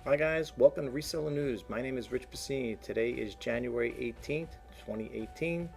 Hi guys, welcome to Reseller News. My name is Rich Pasini. Today is January 18th, 2018,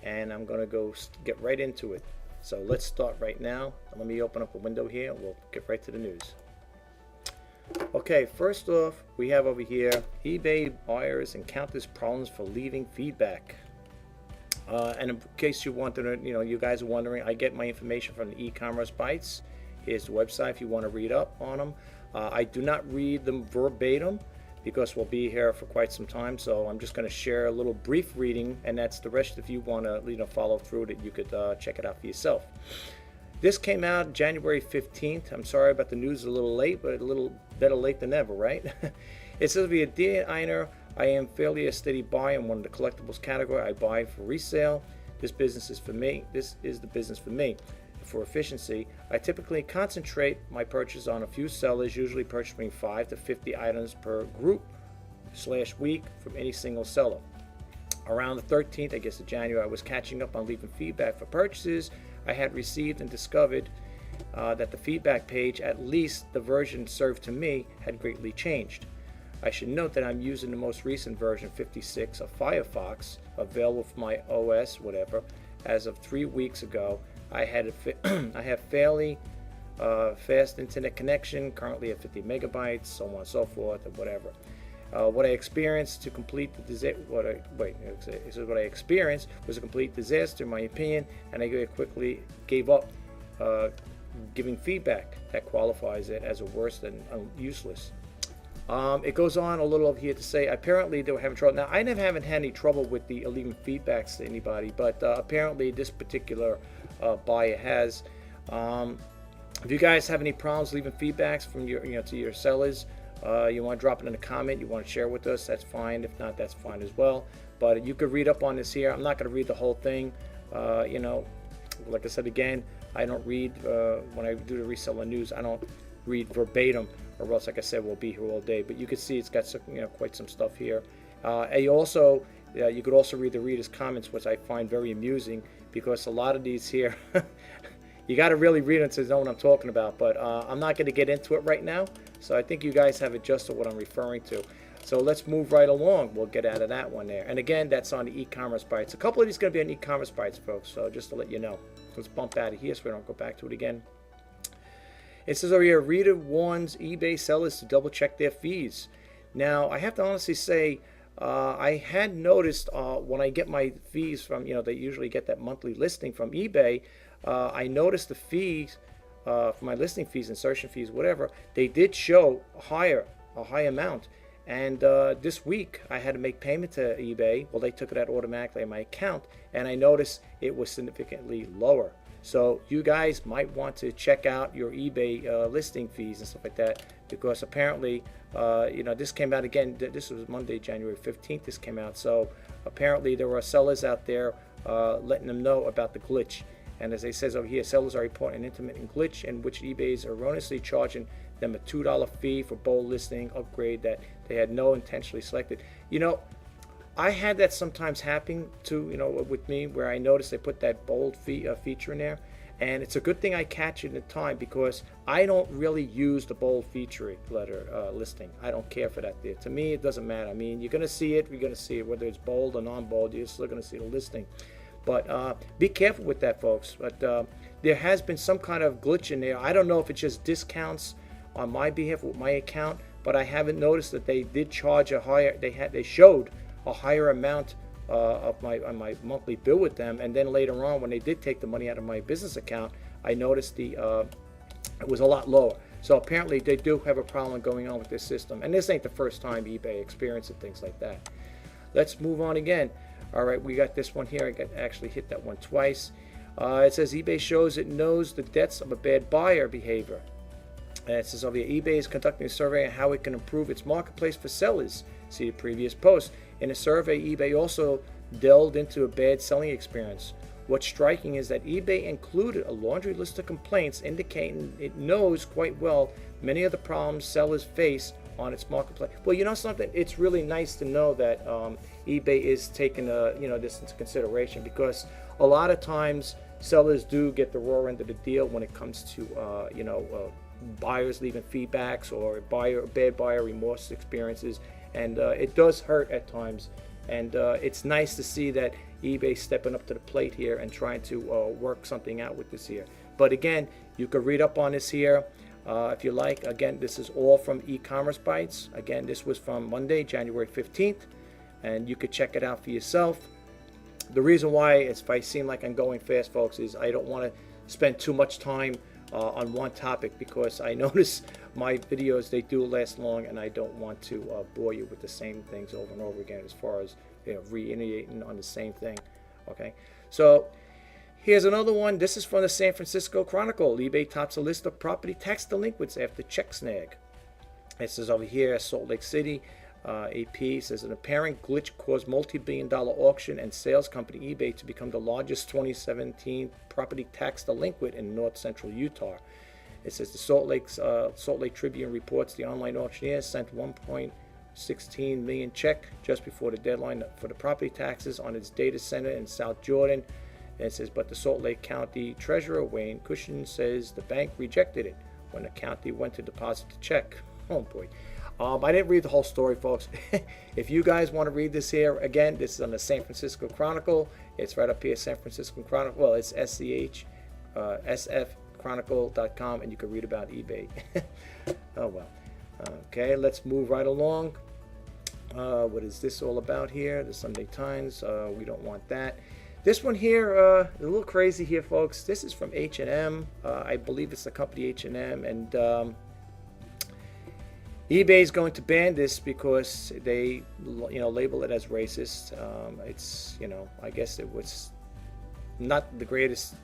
and I'm going to get right into it. So let's start right now. Let me open up a window here and we'll get right to the news. Okay, first off, we have over here, eBay buyers encounters problems for leaving feedback. And in case you want to, you guys are wondering, I get my information from the e-commerce bites. Here's the website if you want to read up on them. I do not read them verbatim because we'll be here for quite some time, so I'm just going to share a little brief reading, and that's the rest. If you want to follow through it, you could check it out for yourself. This came out January 15th. I'm sorry about the news, a little late, but a little better late than never, right? It says, "Dear Einer, I am fairly a steady buyer in one of the collectibles category. I buy for resale. This business is for me. This is the business for me. For efficiency, I typically concentrate my purchase on a few sellers, usually purchasing 5 to 50 items per group/week from any single seller. Around the 13th, I guess of January, I was catching up on leaving feedback for purchases I had received and discovered that the feedback page, at least the version served to me, had greatly changed. I should note that I'm using the most recent version 56 of Firefox, available for my OS, whatever, as of 3 weeks ago. I have fairly fast internet connection, currently at 50 megabytes, so on and so forth, or whatever. What I experienced to complete the what I experienced was a complete disaster, in my opinion, and I quickly gave up giving feedback that qualifies it as a worse than useless." It goes on a little over here to say, apparently they were having trouble. Now, I haven't had any trouble with the leaving feedbacks to anybody, but apparently this particular buyer has. If you guys have any problems leaving feedbacks from your, to your sellers, you want to drop it in a comment, you want to share with us, that's fine. If not, that's fine as well. But you could read up on this here. I'm not going to read the whole thing. Like I said again, I don't read when I do the reseller news. I don't read verbatim, or else, like I said, we'll be here all day. But you can see it's got some, quite some stuff here. You could also read the reader's comments, which I find very amusing, because a lot of these here, you got to really read them to know what I'm talking about. But I'm not going to get into it right now. So I think you guys have adjusted what I'm referring to. So let's move right along. We'll get out of that one there. And again, that's on the e-commerce bites. A couple of these are going to be on e-commerce bites, folks. So just to let you know. Let's bump out of here so we don't go back to it again. It says over here, reader warns eBay sellers to double check their fees. Now, I have to honestly say, I had noticed when I get my fees from, they usually get that monthly listing from eBay. I noticed the fees for my listing fees, insertion fees, whatever, they did show a high amount. And this week I had to make payment to eBay. Well, they took it out automatically in my account, and I noticed it was significantly lower. So you guys might want to check out your eBay listing fees and stuff like that, because apparently, this came out again. This was Monday, January 15th. This came out. So apparently there were sellers out there letting them know about the glitch. And as it says over here, sellers are reporting an intermittent glitch in which eBay is erroneously charging them a $2 fee for bold listing upgrade that they had no intentionally selected. I had that sometimes happen too, with me, where I noticed they put that bold feature in there. And it's a good thing I catch it in time, because I don't really use the bold feature listing. I don't care for that there. To me, it doesn't matter. I mean, you're going to see it. You're going to see it, whether it's bold or non-bold. You're still going to see the listing. But be careful with that, folks. But there has been some kind of glitch in there. I don't know if it's just discounts on my behalf with my account, but I haven't noticed that they did charge a higher. They showed a higher amount of my monthly bill with them, and then later on, when they did take the money out of my business account, I noticed it was a lot lower. So apparently they do have a problem going on with this system, and this ain't the first time eBay experiencing things like that. Let's move on again. All right, we got this one here. I actually hit that one twice. It says eBay shows it knows the depths of a bad buyer behavior. And it says over here, eBay is conducting a survey on how it can improve its marketplace for sellers. See the previous post. In a survey, eBay also delved into a bad selling experience. What's striking is that eBay included a laundry list of complaints indicating it knows quite well many of the problems sellers face on its marketplace. Well, you know something? It's really nice to know that eBay is taking this into consideration, because a lot of times sellers do get the raw end of the deal when it comes to buyers leaving feedbacks or bad buyer remorse experiences, and it does hurt at times. And it's nice to see that eBay stepping up to the plate here and trying to work something out with this here. But again, you could read up on this here if you like. Again, this is all from e-commerce bites. Again, this was from Monday, January 15th, and you could check it out for yourself. The reason why, if I seem like I'm going fast, folks, is I don't want to spend too much time on one topic, because I notice my videos, they do last long, and I don't want to bore you with the same things over and over again as far as reiterating on the same thing. Okay, so here's another one. This is from the San Francisco Chronicle. eBay tops a list of property tax delinquents after check snag. This is over here, Salt Lake City. AP says an apparent glitch caused multi-billion-dollar auction and sales company eBay to become the largest 2017 property tax delinquent in north central Utah. It says the Salt Lake Tribune reports the online auctioneer sent 1.16 million check just before the deadline for the property taxes on its data center in South Jordan. And it says, but the Salt Lake County Treasurer Wayne Cushion says the bank rejected it when the county went to deposit the check. Oh boy. I didn't read the whole story, folks. If you guys want to read this here, again, this is on the San Francisco Chronicle. It's right up here, San Francisco Chronicle. Well, it's sfchronicle.com, and you can read about eBay. Oh, well. Okay, let's move right along. What is this all about here? The Sunday Times. We don't want that. This one here, a little crazy here, folks. This is from H&M. I believe it's the company H&M, and eBay is going to ban this because they, label it as racist. It's, I guess it was not the greatest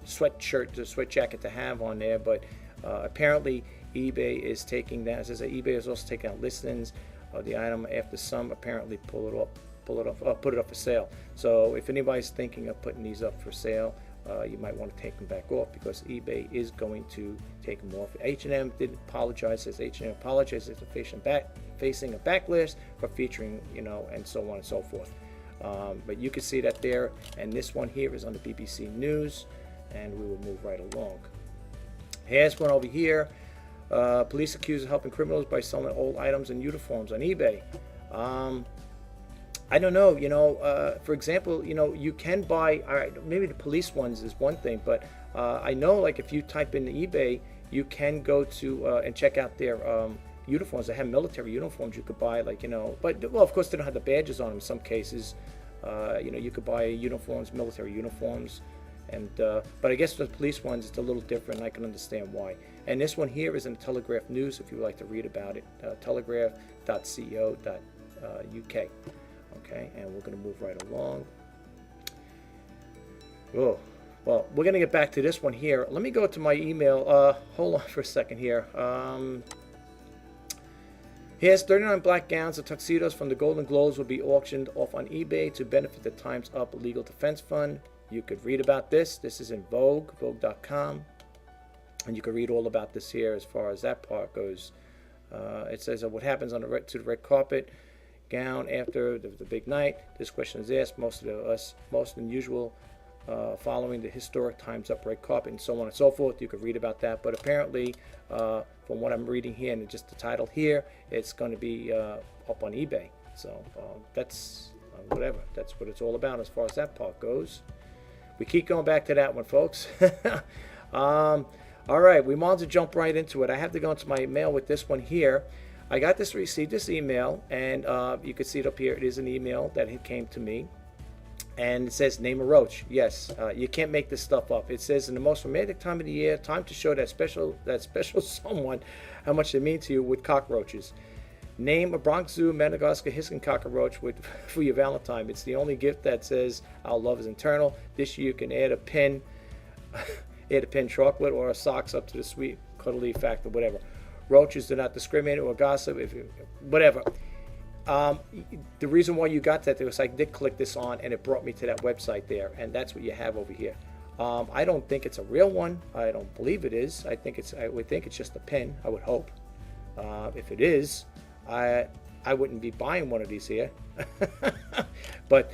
sweat jacket to have on there, but apparently eBay is taking that. It says that eBay is also taking out listings of the item after some apparently put it up for sale. So if anybody's thinking of putting these up for sale, you might want to take them back off, because eBay is going to take them off. H&M did apologize. Says H&M apologizes for facing a backlash for featuring, and so on and so forth. But you can see that there. And this one here is on the BBC News, and we will move right along. Here's one over here. Police accused of helping criminals by selling old items and uniforms on eBay. I don't know, for example, you can buy, all right, maybe the police ones is one thing, but I know, like, if you type in eBay, you can go to and check out their uniforms. They have military uniforms you could buy, like, but, well, of course, they don't have the badges on them in some cases. You could buy uniforms, military uniforms, and but I guess the police ones, it's a little different. I can understand why. And this one here is in the Telegraph News, if you would like to read about it, telegraph.co.uk. Okay, and we're going to move right along. Oh, well, we're going to get back to this one here. Let me go to my email. Hold on for a second here. Here's 39 black gowns and tuxedos from the Golden Globes will be auctioned off on eBay to benefit the Time's Up Legal Defense Fund. You could read about this. This is in Vogue, Vogue.com. And you can read all about this here as far as that part goes. It says what happens on the red carpet gown after the big night. This question is asked most unusual following the historic Time's Up red carpet, and so on and so forth. You could read about that, but apparently from what I'm reading here and just the title here, it's going to be up on eBay. So that's whatever, that's what it's all about as far as that part goes. We keep going back to that one, folks. All right, we might as well jump right into it. I have to go into my mail with this one here. I received this email, and you can see it up here. It is an email that came to me, and it says, name a roach. Yes, you can't make this stuff up. It says, in the most romantic time of the year, time to show that special someone how much they mean to you with cockroaches. Name a Bronx Zoo, Madagascar, hissing cockroach for your Valentine. It's the only gift that says our love is eternal. This year you can add a pin, chocolate, or a socks up to the sweet cuddly factor, whatever. Roaches do not discriminate or gossip, whatever. The reason why you got that was I did click this on, and it brought me to that website there, and that's what you have over here. I don't think it's a real one. I don't believe it is. I would think it's just a pin. I would hope. If it is, I wouldn't be buying one of these here. But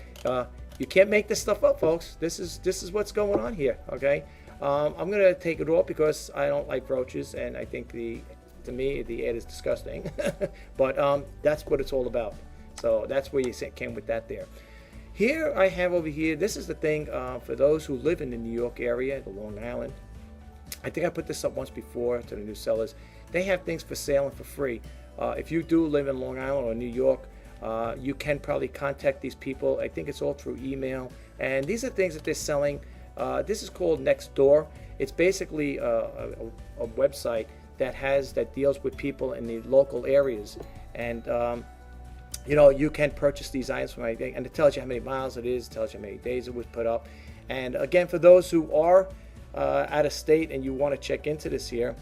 you can't make this stuff up, folks. This is what's going on here. Okay. I'm going to take it off because I don't like roaches, and I think to me the ad is disgusting. But that's what it's all about. So that's where you came with that there. Here I have over here, this is the thing for those who live in the New York area, the Long Island. I think I put this up once before to the new sellers. They have things for sale and for free. If you do live in Long Island or New York, you can probably contact these people. I think it's all through email. And these are things that they're selling. This is called Nextdoor. It's basically a website that deals with people in the local areas. And you can purchase these items from anything, and it tells you how many miles it is, it tells you how many days it was put up. And again, for those who are out of state and you want to check into this here,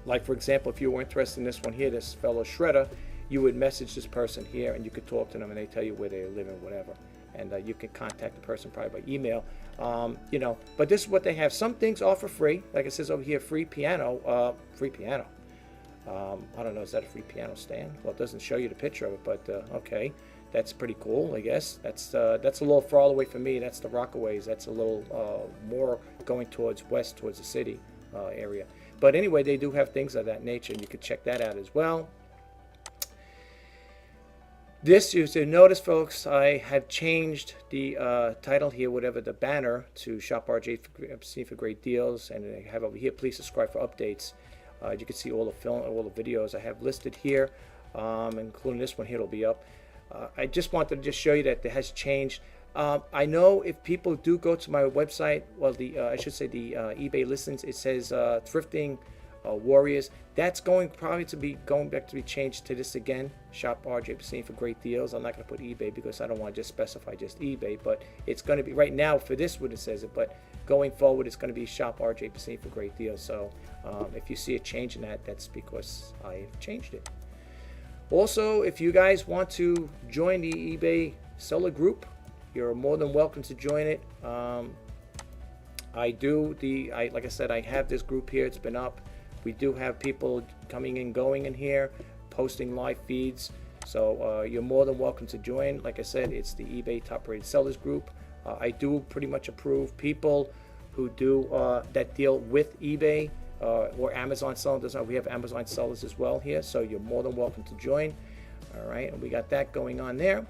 like for example, if you were interested in this one here, this fellow Shredder, you would message this person here and you could talk to them and they tell you where they live and whatever. And you can contact the person probably by email. But this is what they have. Some things are for free. Like it says over here, free piano. I don't know, is that a free piano stand? Well, it doesn't show you the picture of it, but okay. That's pretty cool, I guess. That's a little far away from me. That's the Rockaways. That's a little more going towards west, towards the city area. But anyway, they do have things of that nature, and you can check that out as well. This, you should notice, folks, I have changed the title here, whatever the banner, to ShopRJC for Great Deals, and I have over here, please subscribe for updates. You can see all the videos I have listed here, including this one here will be up. I just wanted to just show you that it has changed. I know if people do go to my website, well, I should say the eBay listings, it says Thrifting Warriors. That's probably to be back to be changed to this again, ShopRJC for Great Deals. I'm not going to put eBay because I don't want to just specify just eBay, but it's going to be right now for this what it says it, but going forward it's going to be ShopRJC for Great Deals. So if you see a change in that, that's because I've changed it. Also, if you guys want to join the eBay seller group, you're more than welcome to join it. Like I said, I have this group here. It's been up. We do have people coming and going in here, posting live feeds. So you're more than welcome to join. Like I said, it's the eBay Top Rated Sellers group. I do pretty much approve people who do that deal with eBay or Amazon sellers. We have Amazon sellers as well here, so you're more than welcome to join. All right, and we got that going on there.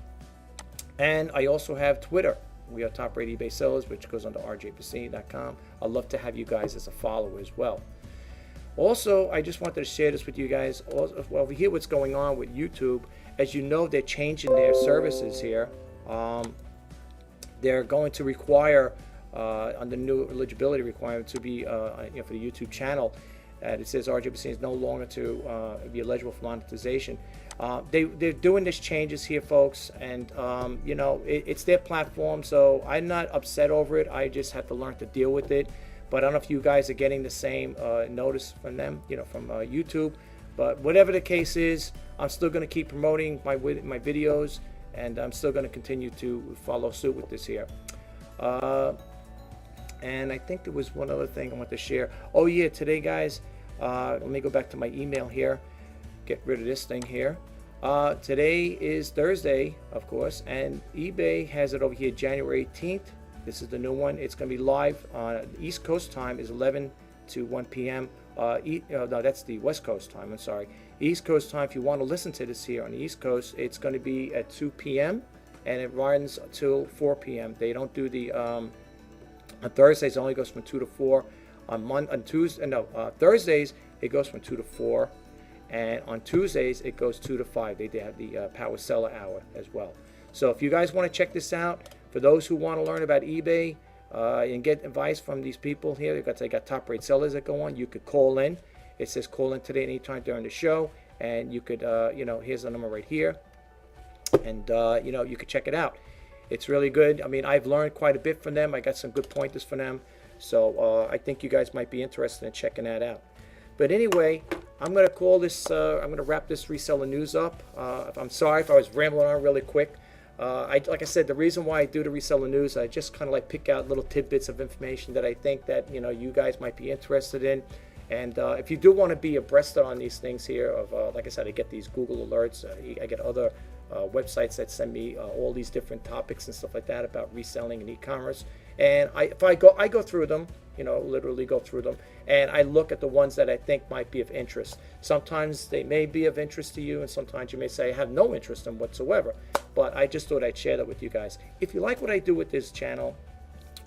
And I also have Twitter. We are Top Rated eBay Sellers, which goes under rjpasini.com. I'd love to have you guys as a follower as well. Also, I just wanted to share this with you guys. Well, over here, what's going on with YouTube, as you know, they're changing their services here. They're going to require, under new eligibility requirement, to be for the YouTube channel, it says RJPC is no longer to be eligible for monetization. They're doing these changes here, folks, and it's their platform, so I'm not upset over it. I just have to learn to deal with it. But I don't know if you guys are getting the same notice from them, from YouTube. But whatever the case is, I'm still going to keep promoting my videos, and I'm still going to continue to follow suit with this here. And I think there was one other thing I want to share. Oh yeah, today, guys, let me go back to my email here. Get rid of this thing here. Today is Thursday, of course, and eBay has it over here, January 18th. This is the new one. It's going to be live on East Coast time is 11 to 1 p.m. No, that's the West Coast time. I'm sorry. East Coast time, if you want to listen to this here on the East Coast, it's going to be at 2 p.m. and it runs till 4 p.m. They don't do the on Thursdays. It only goes from 2 to 4. Thursdays it goes from 2 to 4, and on Tuesdays it goes 2 to 5. They have the Power Seller Hour as well. So if you guys want to check this out, for those who want to learn about eBay and get advice from these people here, they got top rate sellers that go on. You could call in. It says call in today anytime during the show, and you could, here's the number right here, and you could check it out. It's really good. I mean, I've learned quite a bit from them. I got some good pointers from them, so I think you guys might be interested in checking that out. But anyway, I'm going to call this. I'm going to wrap this reseller news up. I'm sorry if I was rambling on really quick. Like I said, the reason why I do the reseller news, I just kind of like pick out little tidbits of information that I think that you guys might be interested in. And if you do want to be abreast on these things here, of like I said, I get these Google alerts. I get other websites that send me all these different topics and stuff like that about reselling and e-commerce. And I go through them, you know, literally go through them, and I look at the ones that I think might be of interest. Sometimes they may be of interest to you, and sometimes you may say I have no interest in whatsoever. But I just thought I'd share that with you guys. If you like what I do with this channel,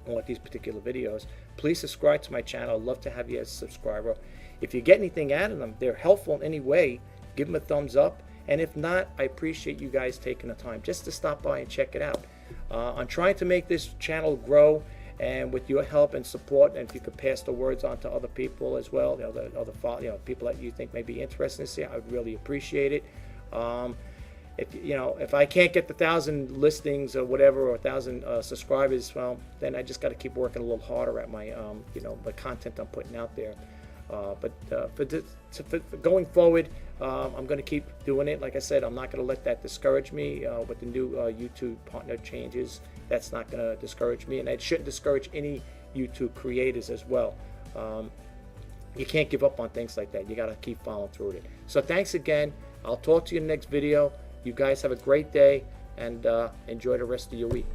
or with these particular videos, please subscribe to my channel. I'd love to have you as a subscriber. If you get anything out of them, they're helpful in any way, give them a thumbs up. And if not, I appreciate you guys taking the time just to stop by and check it out. I'm trying to make this channel grow, and with your help and support, and if you could pass the words on to other people as well, people that you think may be interested in this, I would really appreciate it. If I can't get the 1,000 listings or whatever, or 1,000 subscribers, well, then I just got to keep working a little harder at my the content I'm putting out there. For going forward, I'm going to keep doing it. Like I said, I'm not going to let that discourage me with the new YouTube partner changes. That's not going to discourage me, and it shouldn't discourage any YouTube creators as well. You can't give up on things like that. You got to keep following through with it. So thanks again. I'll talk to you in the next video. You guys have a great day, and enjoy the rest of your week.